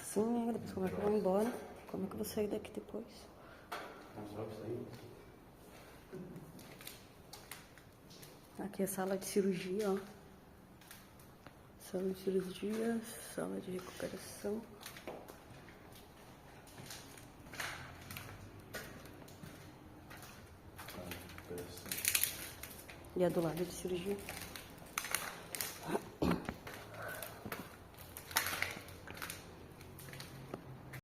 Sim, depois como é que eu vou embora? Como é que eu vou sair daqui depois? Aqui é a sala de cirurgia, ó. Sala de cirurgia, sala de recuperação. E a do lado de cirurgia.